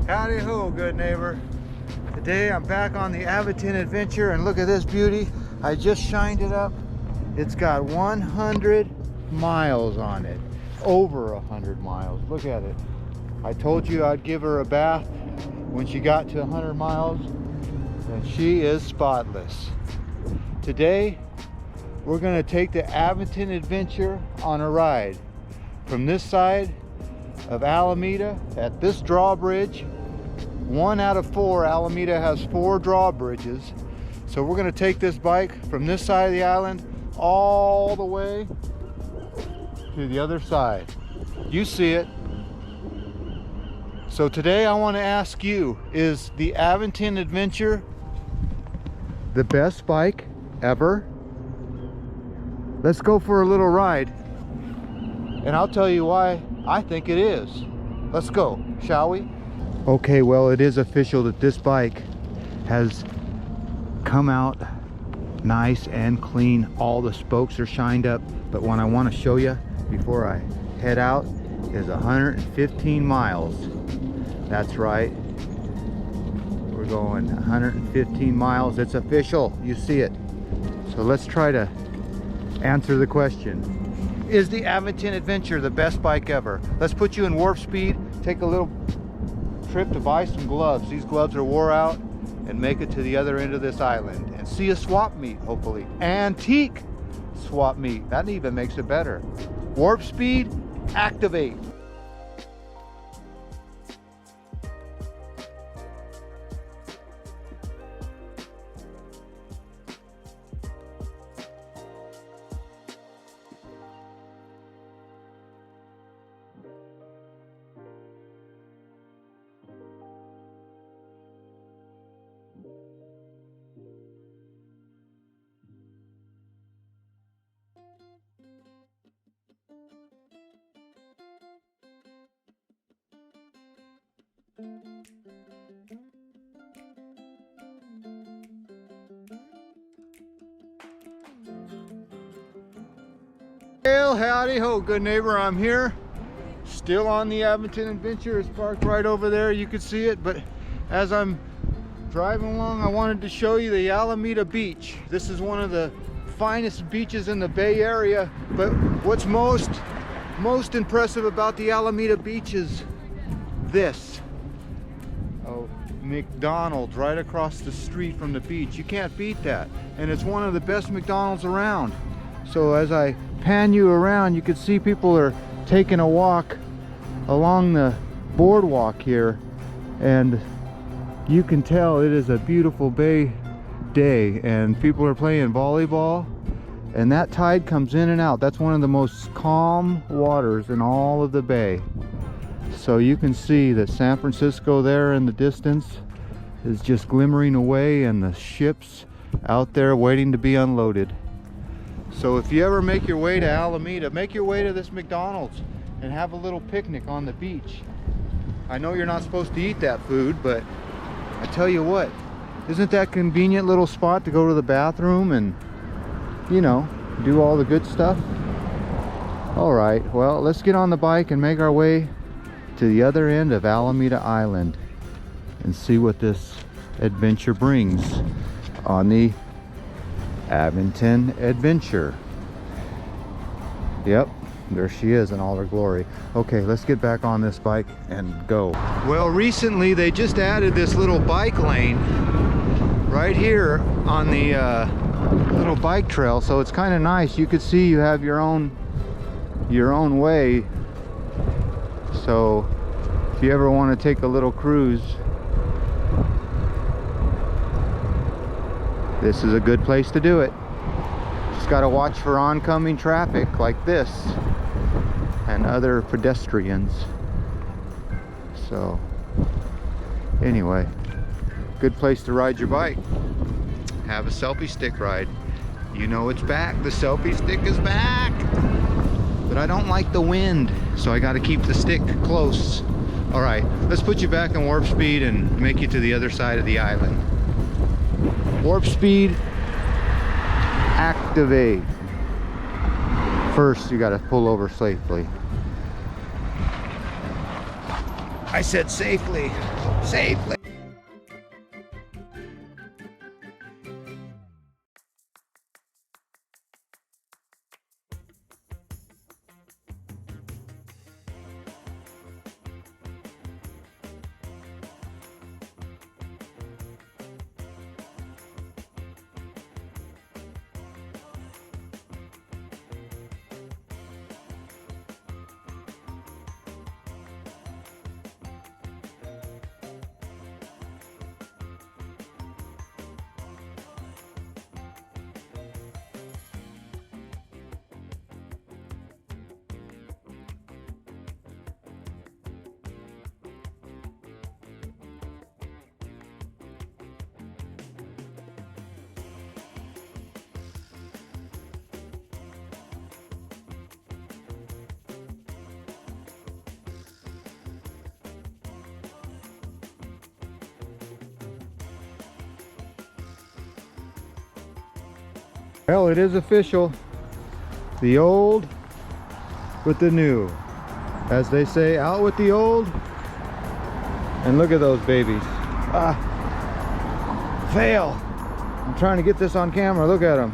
Howdy ho, good neighbor. Today I'm back on the Aventon Adventure, and look at this beauty. I just shined it up. It's got 100 miles on it. Over 100 miles. Look at it. I told you I'd give her a bath when she got to 100 miles, and she is spotless. Today we're going to take the Aventon Adventure on a ride from this side of Alameda at this drawbridge. 1 out of 4, Alameda has 4 drawbridges. So we're going to take this bike from this side of the island all the way to the other side. You see it. So today I want to ask you, is the Aventon Adventure the best bike ever? Let's go for a little ride, and I'll tell you why I think it is. Let's go, shall we? Okay, well, it is official that this bike has come out nice and clean. All the spokes are shined up, but what I want to show you before I head out is 115 miles. That's right, we're going 115 miles. It's official, you see it. So let's try to answer the question. Is the Aventon Adventure the best bike ever? Let's put you in warp speed, take a little trip to buy some gloves. These gloves are wore out, and make it to the other end of this island and see a swap meet, hopefully. Antique swap meet. That even makes it better. Warp speed, activate. Well, howdy ho, good neighbor. I'm here, still on the Aventon Adventure. It's parked right over there. You can see it, but as I'm driving along, I wanted to show you the Alameda Beach. This is one of the finest beaches in the Bay Area, but what's most impressive about the Alameda Beach is this. McDonald's right across the street from the beach. You can't beat that, and it's one of the best McDonald's around. So as I pan you around, you can see people are taking a walk along the boardwalk here, and you can tell it is a beautiful bay day, and people are playing volleyball, and that tide comes in and out. That's one of the most calm waters in all of the bay. So you can see that San Francisco there in the distance is just glimmering away, and the ships out there waiting to be unloaded. So if you ever make your way to Alameda, make your way to this McDonald's and have a little picnic on the beach. I know you're not supposed to eat that food, but I tell you what, isn't that a convenient little spot to go to the bathroom and, you know, do all the good stuff? All right, well, let's get on the bike and make our way to the other end of Alameda Island and see what this adventure brings on the Aventon Adventure. Yep, there she is in all her glory. Okay, let's get back on this bike and go. Well, recently they just added this little bike lane right here on the little bike trail, so it's kind of nice. You could see you have your own way. So if you ever want to take a little cruise, this is a good place to do it. Just got to watch for oncoming traffic like this and other pedestrians. So anyway, good place to ride your bike. Have a selfie stick ride. You know it's back. The selfie stick is back. But I don't like the wind, so I got to keep the stick close. All right, let's put you back in warp speed and make you to the other side of the island. Warp speed, activate. First, you got to pull over safely. I said safely. Safely. Well, it is official. The old with the new. As they say, out with the old. And look at those babies. Fail. I'm trying to get this on camera. Look at them.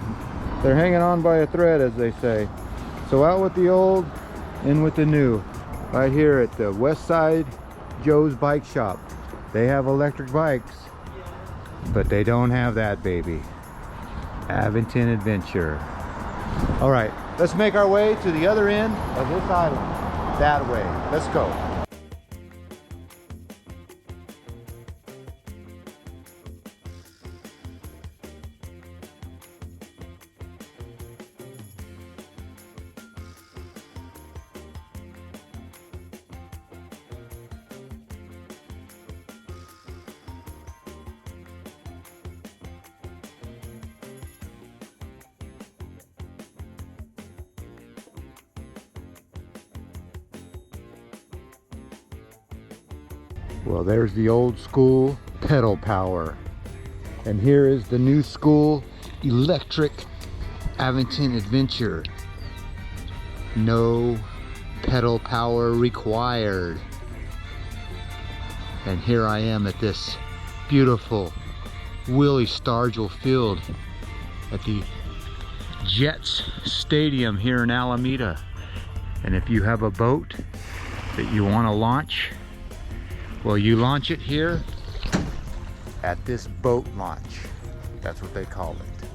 They're hanging on by a thread, as they say. So out with the old, in with the new. Right here at the West Side Joe's Bike Shop. They have electric bikes, but they don't have that baby. Aventon Adventure. All right, let's make our way to the other end of this island. That way. Let's go. Well, there's the old school pedal power. And here is the new school electric Aventon Adventure. No pedal power required. And here I am at this beautiful Willie Stargell Field at the Jets Stadium here in Alameda. And if you have a boat that you want to launch, well, you launch it here at this boat launch. That's what they call it.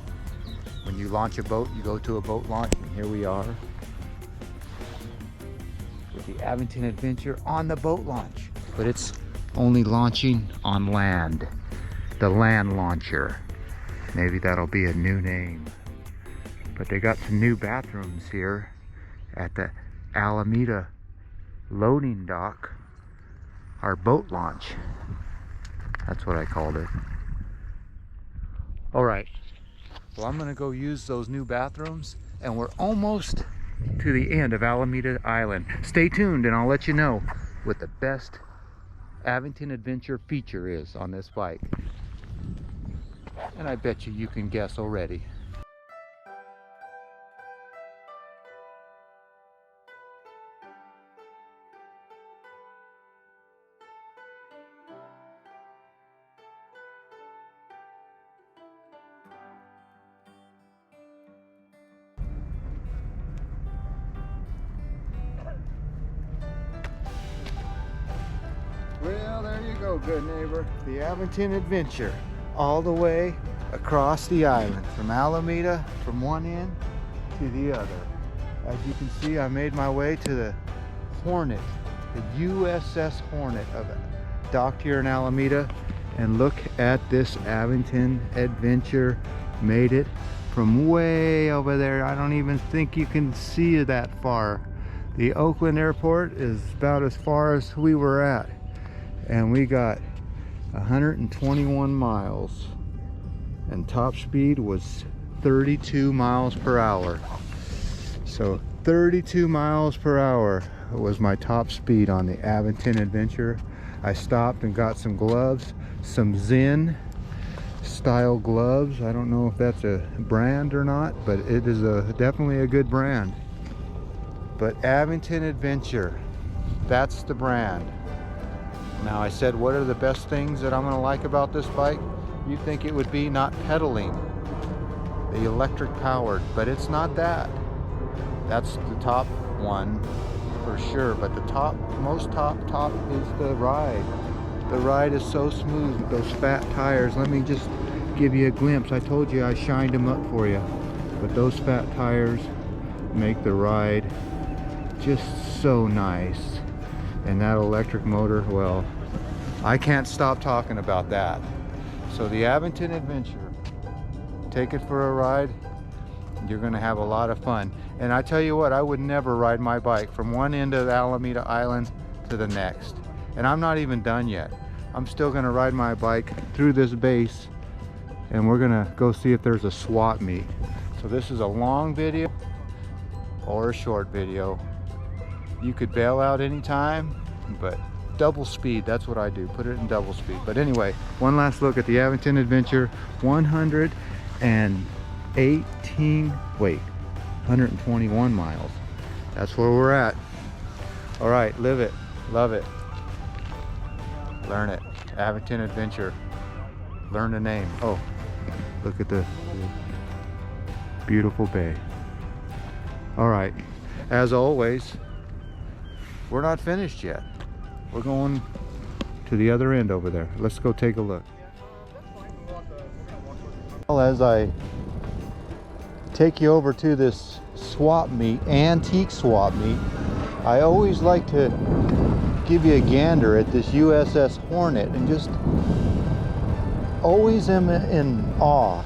When you launch a boat, you go to a boat launch, and here we are with the Aventon Adventure on the boat launch. But it's only launching on land. The land launcher. Maybe that'll be a new name. But they got some new bathrooms here at the Alameda loading dock. Our boat launch. That's what I called it. All right. Well, I'm gonna go use those new bathrooms, and we're almost to the end of Alameda Island. Stay tuned and I'll let you know what the best Aventon Adventure feature is on this bike. And I bet you can guess already. Well, there you go, good neighbor. The Aventon Adventure, all the way across the island, from Alameda, from one end to the other. As you can see, I made my way to the Hornet, the USS Hornet, docked here in Alameda. And look at this Aventon Adventure. Made it from way over there. I don't even think you can see it that far. The Oakland Airport is about as far as we were at. And we got 121 miles. And top speed was 32 miles per hour. So 32 miles per hour was my top speed on the Aventon Adventure. I stopped and got some gloves, some Zen style gloves. I don't know if that's a brand or not, but it is definitely a good brand. But Aventon Adventure, that's the brand. Now I said, what are the best things that I'm going to like about this bike? You'd think it would be not pedaling, the electric powered, but it's not that. That's the top one for sure, but the most top is the ride. The ride is so smooth with those fat tires. Let me just give you a glimpse. I told you I shined them up for you, but those fat tires make the ride just so nice. And that electric motor, well, I can't stop talking about that. So the Aventon Adventure, take it for a ride. You're going to have a lot of fun. And I tell you what, I would never ride my bike from one end of Alameda Island to the next. And I'm not even done yet. I'm still going to ride my bike through this base, and we're going to go see if there's a swap meet. So this is a long video or a short video. You could bail out anytime, but double speed, that's what I do. Put it in double speed. But anyway, one last look at the Aventon Adventure. 121 miles. That's where we're at. All right, live it, love it, learn it. Aventon Adventure. Learn the name. Oh, look at the beautiful bay. All right, as always, we're not finished yet. We're going to the other end over there. Let's go take a look. Well, as I take you over to this swap meet, antique swap meet, I always like to give you a gander at this USS Hornet, and just always am in awe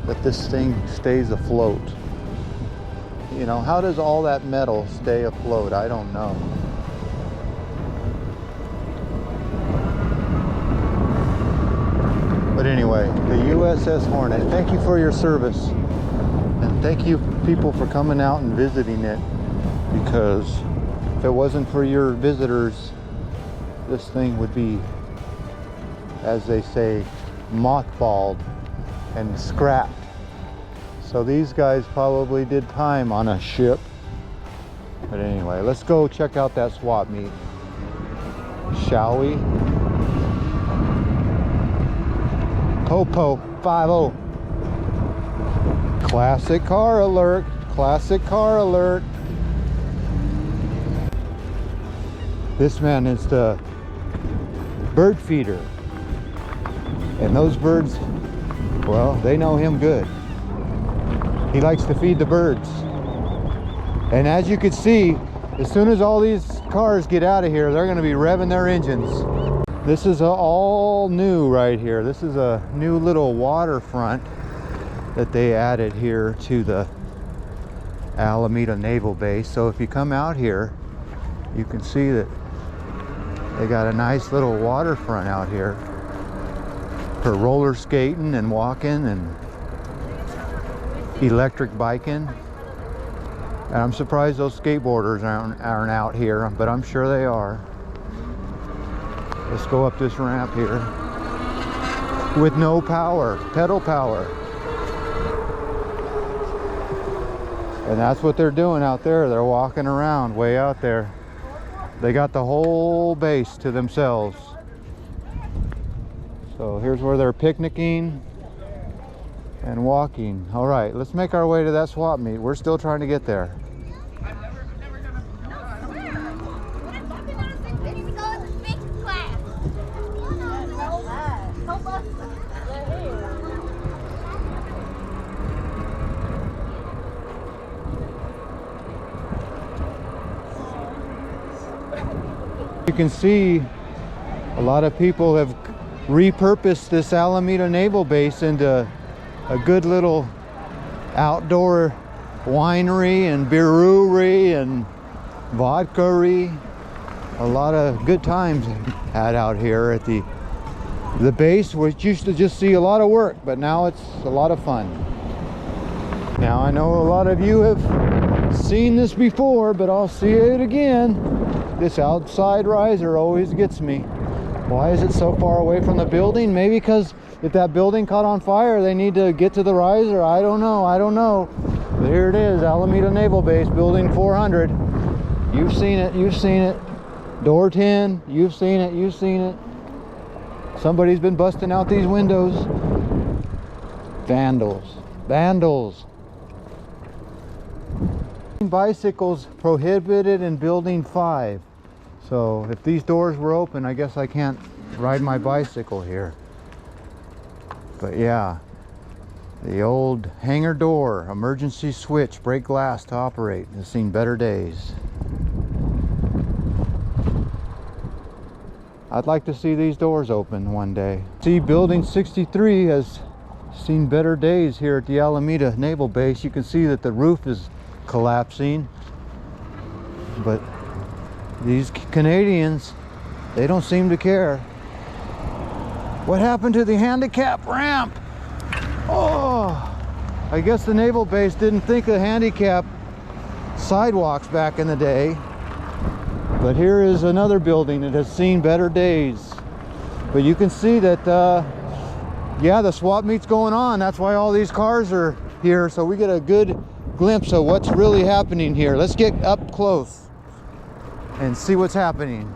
that this thing stays afloat. You know, how does all that metal stay afloat? I don't know. But anyway, the USS Hornet, thank you for your service. And thank you people for coming out and visiting it, because if it wasn't for your visitors, this thing would be, as they say, mothballed and scrapped. So these guys probably did time on a ship. But anyway, let's go check out that swap meet, shall we? Popo 50. Classic car alert, classic car alert. This man is the bird feeder. And those birds, well, they know him good. He likes to feed the birds. And as you can see, as soon as all these cars get out of here, they're going to be revving their engines. This is all new right here. This is a new little waterfront that they added here to the Alameda Naval Base. So if you come out here, you can see that they got a nice little waterfront out here for roller skating and walking and electric biking. And I'm surprised those skateboarders aren't out here, but I'm sure they are. Let's go up this ramp here with no power, pedal power. And that's what they're doing out there. They're walking around way out there. They got the whole base to themselves. So here's where they're picnicking and walking. All right, let's make our way to that swap meet. We're still trying to get there. You can see a lot of people have repurposed this Alameda Naval Base into a good little outdoor winery and brewery and vodka-ry. A lot of good times had out here at the base, which used to just see a lot of work, but now it's a lot of fun. Now I know a lot of you have seen this before, but I'll see it again. This outside riser always gets me. Why is it so far away from the building? Maybe because if that building caught on fire, they need to get to the riser. I don't know. But here it is, Alameda Naval Base, building 400. You've seen it. Door 10, you've seen it, you've seen it. Somebody's been busting out these windows. Vandals, vandals. Bicycles prohibited in building 5. So if these doors were open, I guess I can't ride my bicycle here. But yeah, the old hangar door, emergency switch, break glass to operate, has seen better days. I'd like to see these doors open one day. See, building 63 has seen better days here at the Alameda Naval Base. You can see that the roof is collapsing, but these Canadians, they don't seem to care. What happened to the handicap ramp? Oh, I guess the naval base didn't think of handicap sidewalks back in the day. But here is another building that has seen better days. But you can see that, yeah, the swap meet's going on. That's why all these cars are here, so we get a good glimpse of what's really happening here. Let's get up close and see what's happening.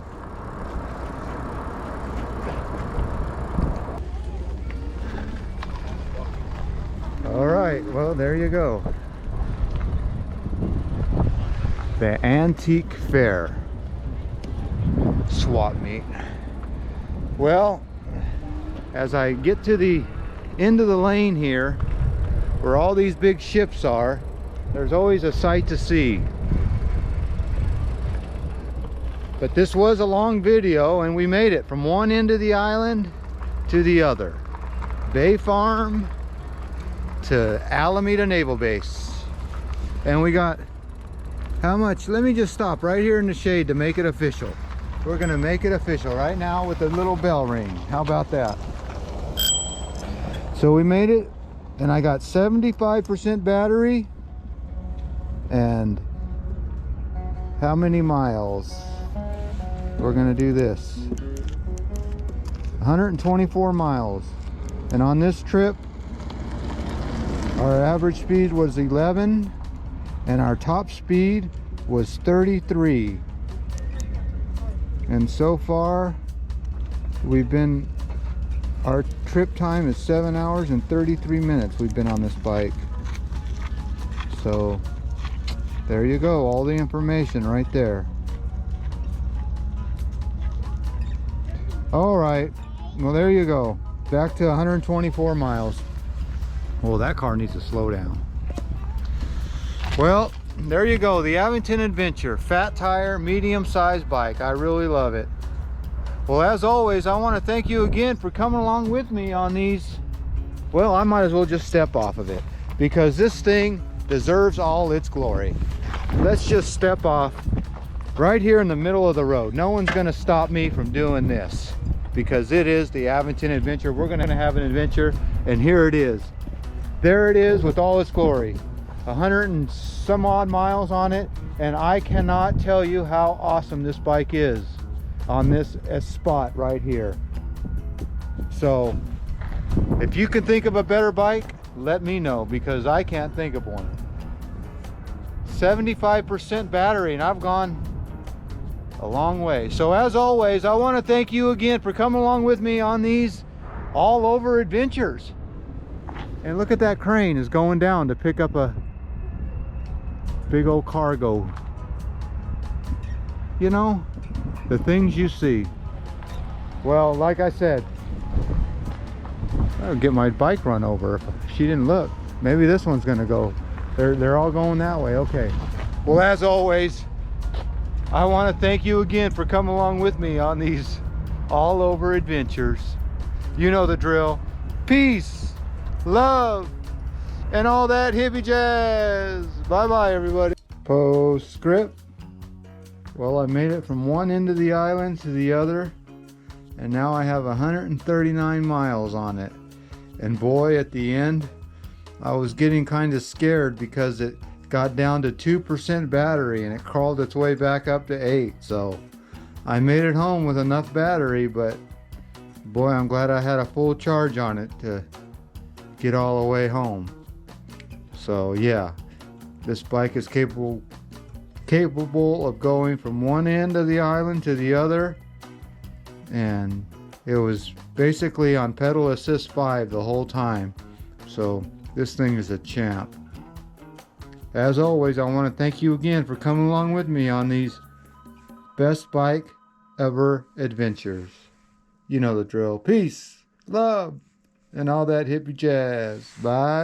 All right, well, there you go. The Antique Fair swap meet. Well, as I get to the end of the lane here, where all these big ships are, there's always a sight to see. But this was a long video, and we made it from one end of the island to the other. Bay Farm to Alameda Naval Base. And we got, how much? Let me just stop right here in the shade to make it official. We're gonna make it official right now with the little bell ring. How about that? So we made it, and I got 75% battery. And how many miles? We're gonna do this. 124 miles. And on this trip, our average speed was 11, and our top speed was 33. And so far, our trip time is 7 hours and 33 minutes we've been on this bike. So, there you go, all the information right there. All right, well, there you go. Back to 124 miles. Well, that car needs to slow down. Well, there you go, the Aventon Adventure, fat tire, medium-sized bike. I really love it. Well, as always, I want to thank you again for coming along with me on these. Well, I might as well just step off of it, because this thing deserves all its glory. Let's just step off right here in the middle of the road. No one's going to stop me from doing this, because it is the Aventon Adventure. We're going to have an adventure, and here it is. There it is with all its glory. 100 and some odd miles on it, and I cannot tell you how awesome this bike is on this spot right here. So if you can think of a better bike, let me know, because I can't think of one. 75% battery, and I've gone a long way. So as always, I want to thank you again for coming along with me on these all over adventures. And look at that crane is going down to pick up a big old cargo. You know, the things you see. Well, like I said, I'll get my bike run over if she didn't look. Maybe this one's gonna go. They're all going that way. Okay. Well, as always, I want to thank you again for coming along with me on these all over adventures. You know the drill. Peace, love, and all that hippie jazz. Bye bye, everybody. Postscript. Well, I made it from one end of the island to the other, and now I have 139 miles on it. And boy, at the end, I was getting kind of scared because it got down to 2% battery and it crawled its way back up to 8. So I made it home with enough battery, but boy, I'm glad I had a full charge on it to get all the way home. So yeah, this bike is capable capable of going from one end of the island to the other, and it was basically on pedal assist 5 the whole time. So this thing is a champ. As always, I want to thank you again for coming along with me on these best bike ever adventures. You know the drill. Peace, love, and all that hippie jazz. Bye.